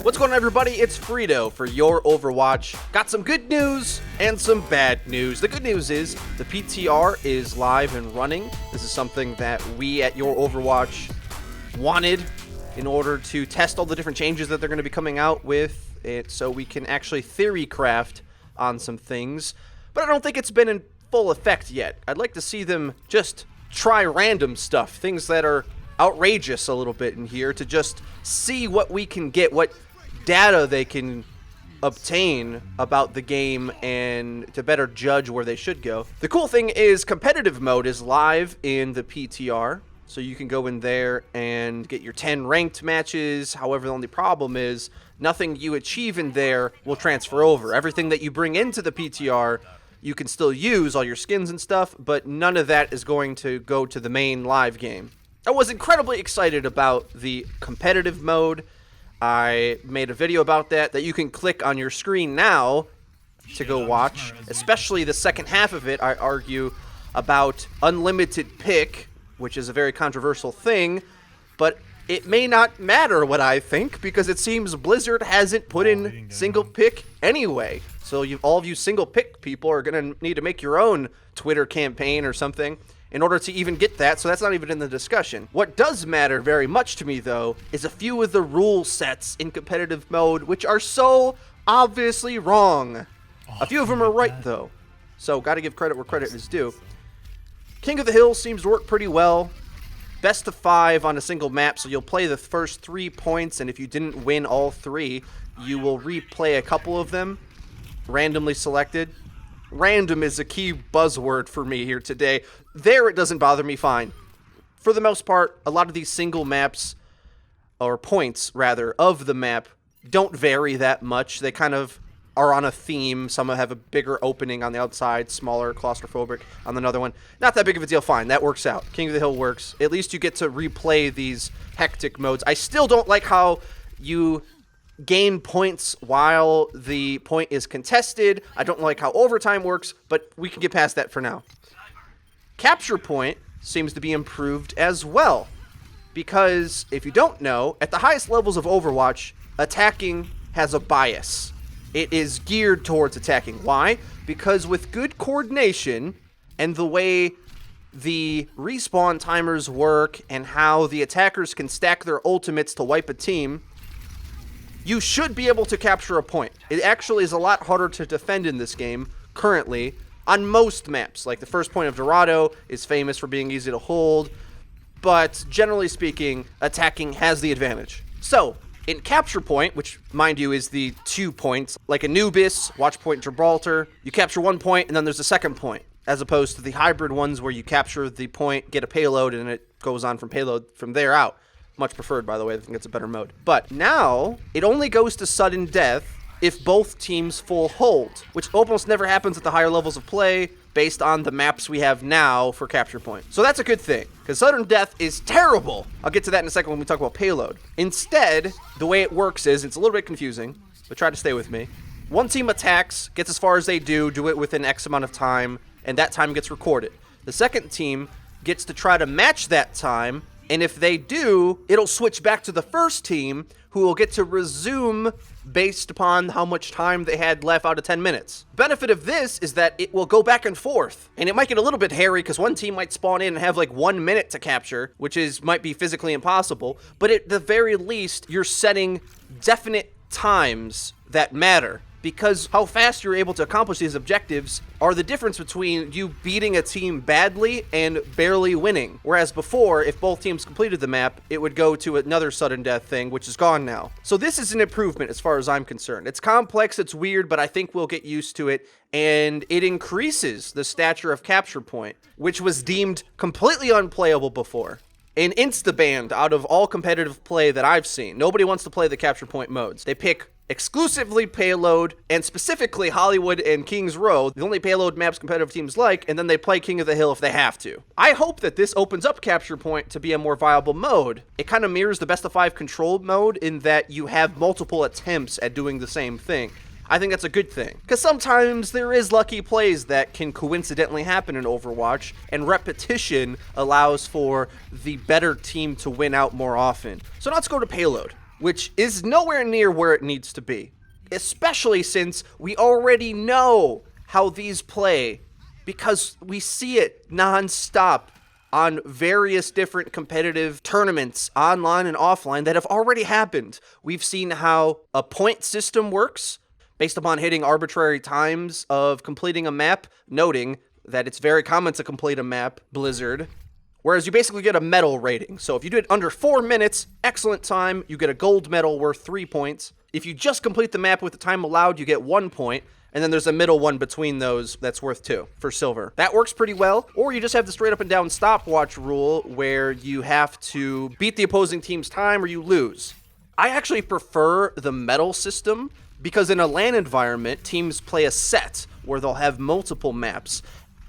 What's going on, everybody? It's Frito for Your Overwatch. Got some good news and some bad news. The good news is the PTR is live and running. This is something that we at Your Overwatch wanted in order to test all the different changes that they're going to be coming out with it, so we can actually theory craft on some things. But I don't think it's been in full effect yet. I'd like to see them just try random stuff, things that are outrageous a little bit in here, to just see what we can get, what data they can obtain about the game, and to better judge where they should go. The cool thing is competitive mode is live in the PTR, so you can go in there and get your 10 ranked matches. However, the only problem is nothing you achieve in there will transfer over. Everything that you bring into the PTR, you can still use, all your skins and stuff, but none of that is going to go to the main live game. I was incredibly excited about the competitive mode. I made a video about that you can click on your screen now to go watch, especially the second half of it. I argue about unlimited pick, which is a very controversial thing, but it may not matter what I think, because it seems Blizzard hasn't put in single pick anyway. So all of you single pick people are going to need to make your own Twitter campaign or something in order to even get that, so that's not even in the discussion. What does matter very much to me, though, is a few of the rule sets in competitive mode, which are so obviously wrong. A few of them are right, though, so gotta give credit where credit is due. King of the Hill seems to work pretty well. Best of 5 on a single map, so you'll play the first 3 points, and if you didn't win all 3, you will replay a couple of them, randomly selected. Random is a key buzzword for me here today. There, it doesn't bother me fine. For the most part, a lot of these single maps, or points rather, of the map don't vary that much. They kind of are on a theme. Some have a bigger opening on the outside, smaller, claustrophobic on another one. Not that big of a deal, fine. That works out. King of the Hill works. At least you get to replay these hectic modes. I still don't like how you gain points while the point is contested. I don't like how overtime works, but we can get past that for now. Capture point seems to be improved as well, because if you don't know, at the highest levels of Overwatch, attacking has a bias. It is geared towards attacking. Why? Because with good coordination and the way the respawn timers work and how the attackers can stack their ultimates to wipe a team, you should be able to capture a point. It actually is a lot harder to defend in this game currently on most maps. Like the first point of Dorado is famous for being easy to hold, but generally speaking, attacking has the advantage. So, in capture point, which mind you is the 2 points, like Anubis, watch point Gibraltar, you capture 1 point and then there's a second point, as opposed to the hybrid ones where you capture the point, get a payload, and it goes on from payload from there out. Much preferred, by the way. I think it's a better mode. But now, it only goes to sudden death if both teams full hold, which almost never happens at the higher levels of play based on the maps we have now for capture point. So that's a good thing, because sudden death is terrible. I'll get to that in a second when we talk about payload. Instead, the way it works is, it's a little bit confusing, but try to stay with me. One team attacks, gets as far as they do it within X amount of time, and that time gets recorded. The second team gets to try to match that time, and if they do, it'll switch back to the first team, who will get to resume based upon how much time they had left out of 10 minutes. Benefit of this is that it will go back and forth, and it might get a little bit hairy because one team might spawn in and have like 1 minute to capture, which might be physically impossible, but at the very least, you're setting definite times that matter, because how fast you're able to accomplish these objectives are the difference between you beating a team badly and barely winning. Whereas before, if both teams completed the map, it would go to another sudden death thing, which is gone now. So this is an improvement as far as I'm concerned. It's complex, it's weird, but I think we'll get used to it, and it increases the stature of capture point, which was deemed completely unplayable before. An insta-banned out of all competitive play that I've seen. Nobody wants to play the capture point modes. They pick exclusively Payload, and specifically Hollywood and Kings Row, the only Payload maps competitive teams like, and then they play King of the Hill if they have to. I hope that this opens up Capture Point to be a more viable mode. It kind of mirrors the best of 5 control mode in that you have multiple attempts at doing the same thing. I think that's a good thing, because sometimes there is lucky plays that can coincidentally happen in Overwatch, and repetition allows for the better team to win out more often. So now let's go to Payload, which is nowhere near where it needs to be, especially since we already know how these play because we see it non-stop on various different competitive tournaments, online and offline, that have already happened. We've seen how a point system works based upon hitting arbitrary times of completing a map, noting that it's very common to complete a map, Blizzard, whereas you basically get a medal rating. So if you do it under 4 minutes, excellent time, you get a gold medal worth 3 points. If you just complete the map with the time allowed, you get 1 point. And then there's a middle one between those that's worth 2 for silver. That works pretty well. Or you just have the straight up and down stopwatch rule where you have to beat the opposing team's time or you lose. I actually prefer the medal system because in a LAN environment, teams play a set where they'll have multiple maps.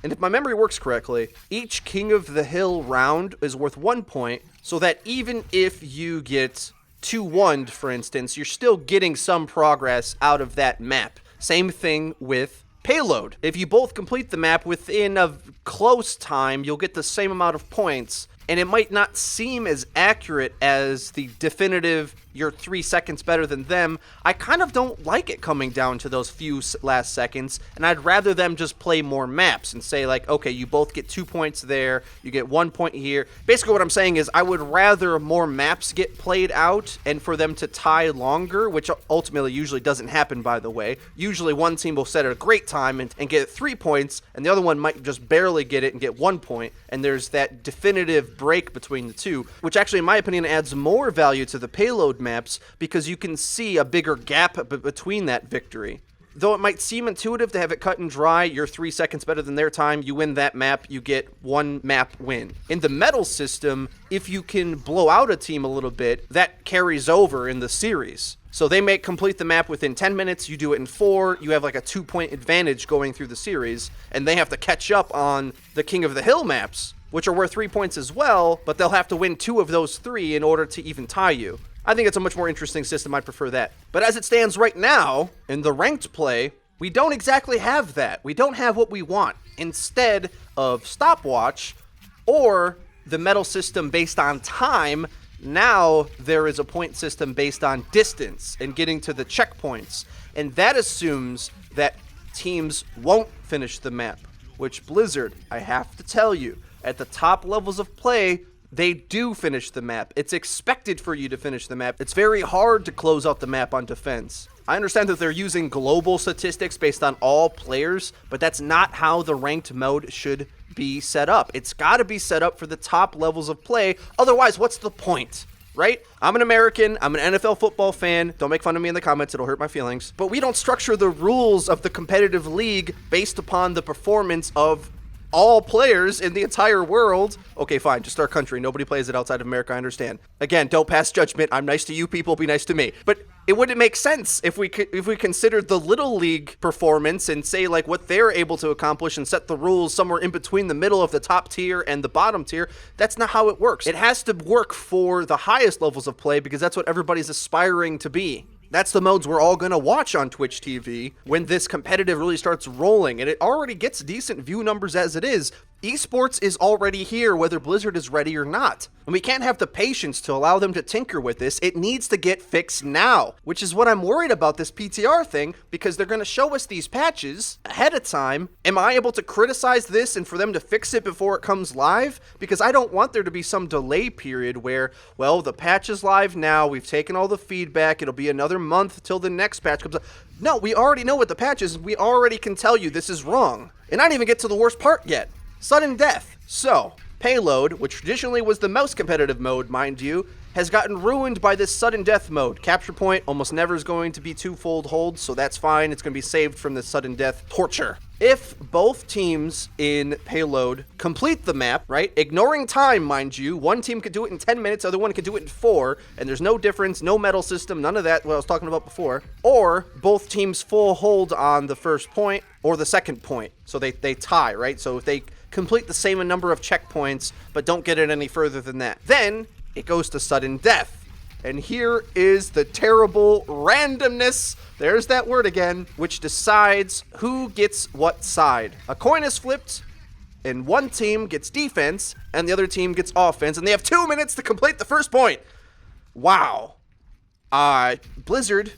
And if my memory works correctly, each King of the Hill round is worth 1 point, so that even if you get 2-1'd, for instance, you're still getting some progress out of that map. Same thing with Payload. If you both complete the map within a close time, you'll get the same amount of points, and it might not seem as accurate as the definitive, you're 3 seconds better than them. I kind of don't like it coming down to those few last seconds, and I'd rather them just play more maps and say like, okay, you both get 2 points there, you get 1 point here. Basically what I'm saying is I would rather more maps get played out and for them to tie longer, which ultimately usually doesn't happen, by the way. Usually one team will set a great time and get 3 points, and the other one might just barely get it and get 1 point, and there's that definitive break between the two, which actually in my opinion adds more value to the Payload maps because you can see a bigger gap between that victory. Though it might seem intuitive to have it cut and dry, you're 3 seconds better than their time, you win that map, you get 1 map win. In the medal system, if you can blow out a team a little bit, that carries over in the series. So they may complete the map within 10 minutes, you do it in 4, you have like a 2-point advantage going through the series, and they have to catch up on the King of the Hill maps, which are worth 3 points as well, but they'll have to win 2 of those 3 in order to even tie you. I think it's a much more interesting system. I'd prefer that. But as it stands right now, in the ranked play, we don't exactly have that. We don't have what we want. Instead of stopwatch or the medal system based on time, now there is a point system based on distance and getting to the checkpoints. And that assumes that teams won't finish the map, which Blizzard, I have to tell you, at the top levels of play, they do finish the map. It's expected for you to finish the map. It's very hard to close out the map on defense. I understand that they're using global statistics based on all players, but that's not how the ranked mode should be set up. It's got to be set up for the top levels of play. Otherwise, what's the point? Right? I'm an American, I'm an NFL football fan, don't make fun of me in the comments, it'll hurt my feelings. But we don't structure the rules of the competitive league based upon the performance of all players in the entire world. Okay, fine, just our country. Nobody plays it outside of America, I understand. Again, don't pass judgment. I'm nice to you people, be nice to me. But it wouldn't make sense if we considered the Little League performance and say like what they're able to accomplish and set the rules somewhere in between the middle of the top tier and the bottom tier. That's not how it works. It has to work for the highest levels of play because that's what everybody's aspiring to be. That's the modes we're all going to watch on Twitch TV when this competitive really starts rolling, and it already gets decent view numbers as it is. Esports is already here, whether Blizzard is ready or not. And we can't have the patience to allow them to tinker with this. It needs to get fixed now, which is what I'm worried about this PTR thing, because they're going to show us these patches ahead of time. Am I able to criticize this and for them to fix it before it comes live? Because I don't want there to be some delay period where, well, the patch is live now, we've taken all the feedback, it'll be another month till the next patch comes up. No, we already know what the patch is. We already can tell you this is wrong. And I didn't even get to the worst part yet. Sudden death. So, Payload, which traditionally was the most competitive mode, mind you, has gotten ruined by this sudden death mode. Capture point almost never is going to be twofold hold, so that's fine. It's going to be saved from the sudden death torture. If both teams in Payload complete the map, right, ignoring time, mind you, one team could do it in 10 minutes, the other one could do it in 4, and there's no difference, no medal system, none of that, what I was talking about before, or both teams full hold on the first point or the second point, so they tie, right? So if they complete the same number of checkpoints, but don't get it any further than that, then it goes to sudden death. And here is the terrible randomness, there's that word again, which decides who gets what side. A coin is flipped, and one team gets defense, and the other team gets offense, and they have 2 minutes to complete the first point. Wow. Blizzard,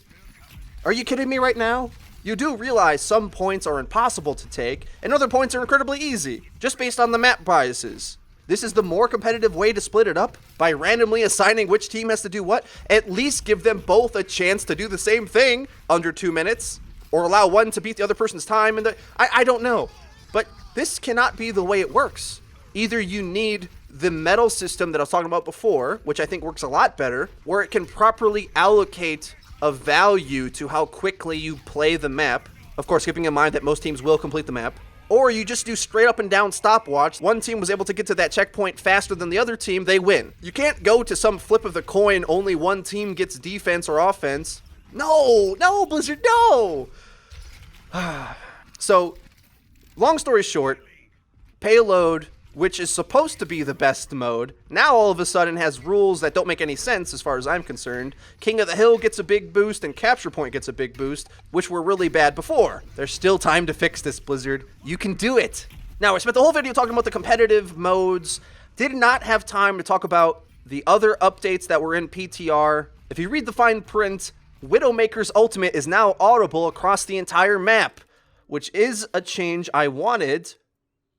are you kidding me right now? You do realize some points are impossible to take, and other points are incredibly easy, just based on the map biases. This is the more competitive way to split it up, by randomly assigning which team has to do what. At least give them both a chance to do the same thing under 2 minutes, or allow one to beat the other person's time. And I don't know, but this cannot be the way it works. Either you need the medal system that I was talking about before, which I think works a lot better, where it can properly allocate a value to how quickly you play the map, of course keeping in mind that most teams will complete the map, or you just do straight up and down stopwatch. One team was able to get to that checkpoint faster than the other team, they win. You can't go to some flip of the coin, only one team gets defense or offense. No, Blizzard, no! So, long story short, Payload, which is supposed to be the best mode, now all of a sudden has rules that don't make any sense as far as I'm concerned. King of the Hill gets a big boost and Capture Point gets a big boost, which were really bad before. There's still time to fix this, Blizzard. You can do it. Now, I spent the whole video talking about the competitive modes. Did not have time to talk about the other updates that were in PTR. If you read the fine print, Widowmaker's ultimate is now audible across the entire map, which is a change I wanted,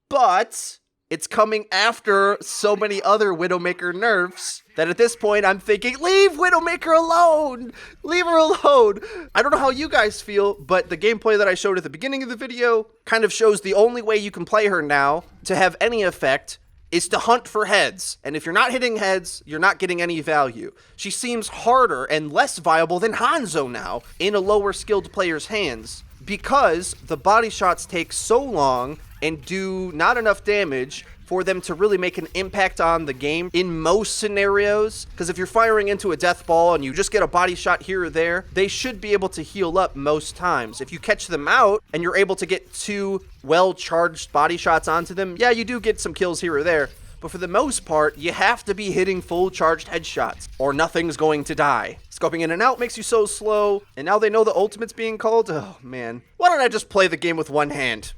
but it's coming after so many other Widowmaker nerfs that at this point I'm thinking, leave Widowmaker alone! Leave her alone! I don't know how you guys feel, but the gameplay that I showed at the beginning of the video kind of shows the only way you can play her now to have any effect is to hunt for heads. And if you're not hitting heads, you're not getting any value. She seems harder and less viable than Hanzo now in a lower skilled player's hands, because the body shots take so long and do not enough damage for them to really make an impact on the game in most scenarios. Because if you're firing into a death ball and you just get a body shot here or there, they should be able to heal up most times. If you catch them out and you're able to get 2 well-charged body shots onto them, yeah, you do get some kills here or there. But for the most part, you have to be hitting full charged headshots, or nothing's going to die. Scoping in and out makes you so slow, and now they know the ultimate's being called. Oh man, why don't I just play the game with one hand?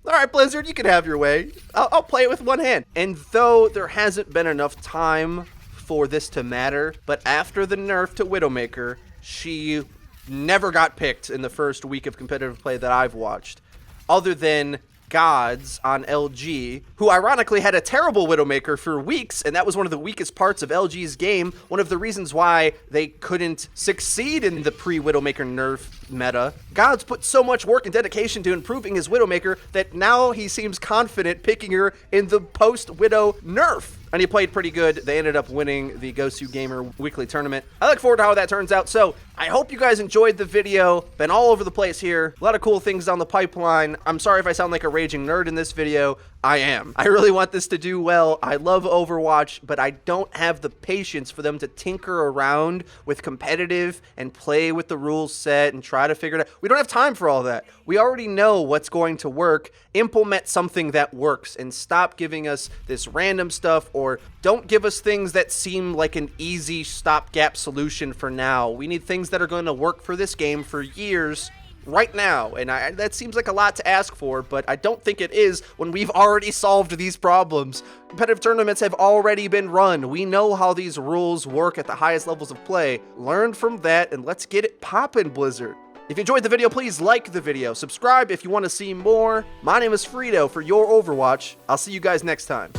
All right, Blizzard, you can have your way. I'll play it with one hand. And though there hasn't been enough time for this to matter, but after the nerf to Widowmaker, she never got picked in the first week of competitive play that I've watched, other than Gods on LG, who ironically had a terrible Widowmaker for weeks, and that was one of the weakest parts of LG's game, one of the reasons why they couldn't succeed in the pre-Widowmaker nerf meta. Gods put so much work and dedication to improving his Widowmaker that now he seems confident picking her in the post-Widow nerf. And he played pretty good. They ended up winning the Gosu Gamer weekly tournament. I look forward to how that turns out. So I hope you guys enjoyed the video. Been all over the place here. A lot of cool things down the pipeline. I'm sorry if I sound like a raging nerd in this video. I am. I really want this to do well. I love Overwatch, but I don't have the patience for them to tinker around with competitive and play with the rules set and try to figure it out. We don't have time for all that. We already know what's going to work. Implement something that works and stop giving us this random stuff, or don't give us things that seem like an easy stopgap solution for now. We need things that are going to work for this game for years right now, and that seems like a lot to ask for, but I don't think it is when we've already solved these problems. Competitive tournaments have already been run. We know how these rules work at the highest levels of play. Learn from that, and let's get it poppin', Blizzard. If you enjoyed the video, please like the video. Subscribe if you want to see more. My name is Frito for Your Overwatch. I'll see you guys next time.